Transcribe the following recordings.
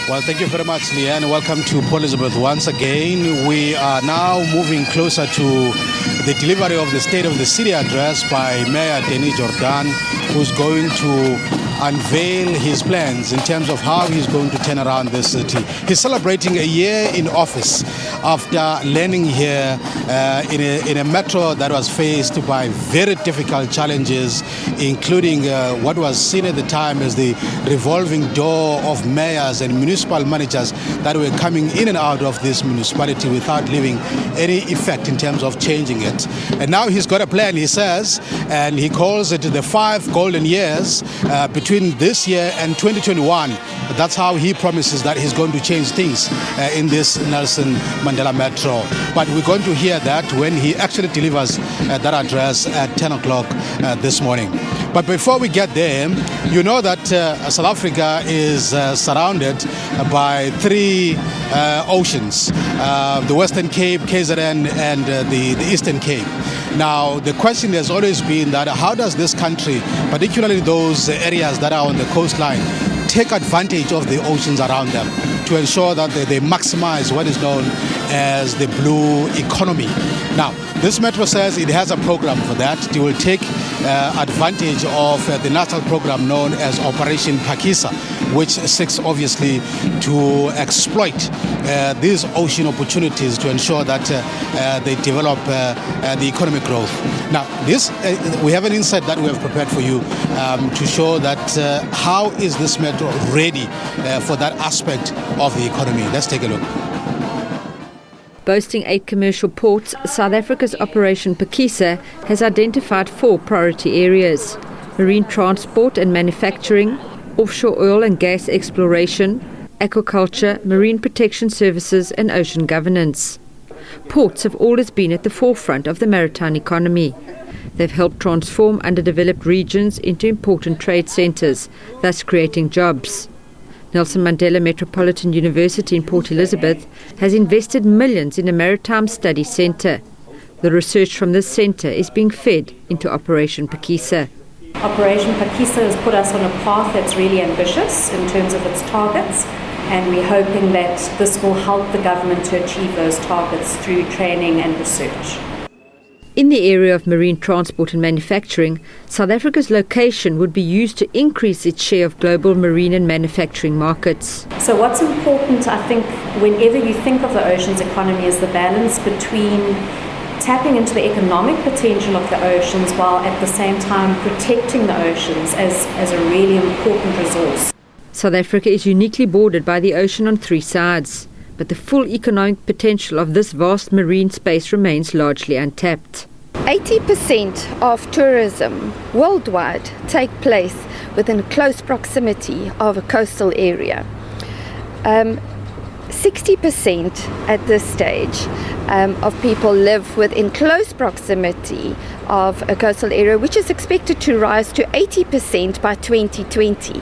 Well, thank you very much, Leanne. Welcome to Port Elizabeth once again. We are now moving closer to the delivery of the State of the City address by Mayor Danny Jordaan, who's going to unveil his plans in terms of how he's going to turn around this city. He's celebrating a year in office after landing here in a metro that was faced by very difficult challenges, including what was seen at the time as the revolving door of mayors and municipal managers that were coming in and out of this municipality without leaving any effect in terms of changing it. And now he's got a plan, he says, and he calls it the 5 golden years between this year and 2021. That's how he promises that he's going to change things in this Nelson Mandela Metro. But we're going to hear that when he actually delivers that address at 10 o'clock this morning. But before we get there, you know that South Africa is surrounded by 3 oceans, the Western Cape, KZN, and the Eastern Cape. Now, the question has always been that how does this country, particularly those areas that are on the coastline, take advantage of the oceans around them to ensure that they maximize what is known as the blue economy. Now, this metro says it has a program for that. It will take advantage of the national program known as Operation Phakisa, which seeks obviously to exploit these ocean opportunities to ensure that they develop the economic growth. Now, this we have an insight that we have prepared for you to show that how is this metro ready for that aspect of the economy. Let's take a look. Boasting 8 commercial ports, South Africa's Operation Phakisa has identified 4 priority areas: marine transport and manufacturing, offshore oil and gas exploration, aquaculture, marine protection services and ocean governance. Ports have always been at the forefront of the maritime economy. They've helped transform underdeveloped regions into important trade centres, thus creating jobs. Nelson Mandela Metropolitan University in Port Elizabeth has invested millions in a maritime study centre. The research from this centre is being fed into Operation Phakisa. Operation Phakisa has put us on a path that's really ambitious in terms of its targets, and we're hoping that this will help the government to achieve those targets through training and research. In the area of marine transport and manufacturing, South Africa's location would be used to increase its share of global marine and manufacturing markets. So what's important, I think, whenever you think of the oceans economy, is the balance between tapping into the economic potential of the oceans while at the same time protecting the oceans as a really important resource. South Africa is uniquely bordered by the ocean on 3 sides, but the full economic potential of this vast marine space remains largely untapped. 80% of tourism worldwide take place within close proximity of a coastal area. 60% at this stage of people live within close proximity of a coastal area, which is expected to rise to 80% by 2020.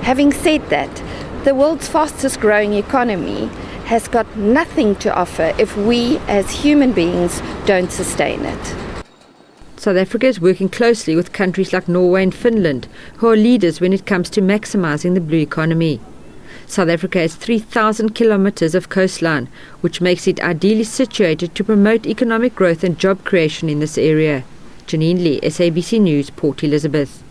Having said that, the world's fastest growing economy has got nothing to offer if we as human beings don't sustain it. South Africa is working closely with countries like Norway and Finland, who are leaders when it comes to maximising the blue economy. South Africa has 3,000 kilometres of coastline, which makes it ideally situated to promote economic growth and job creation in this area. Janine Lee, SABC News, Port Elizabeth.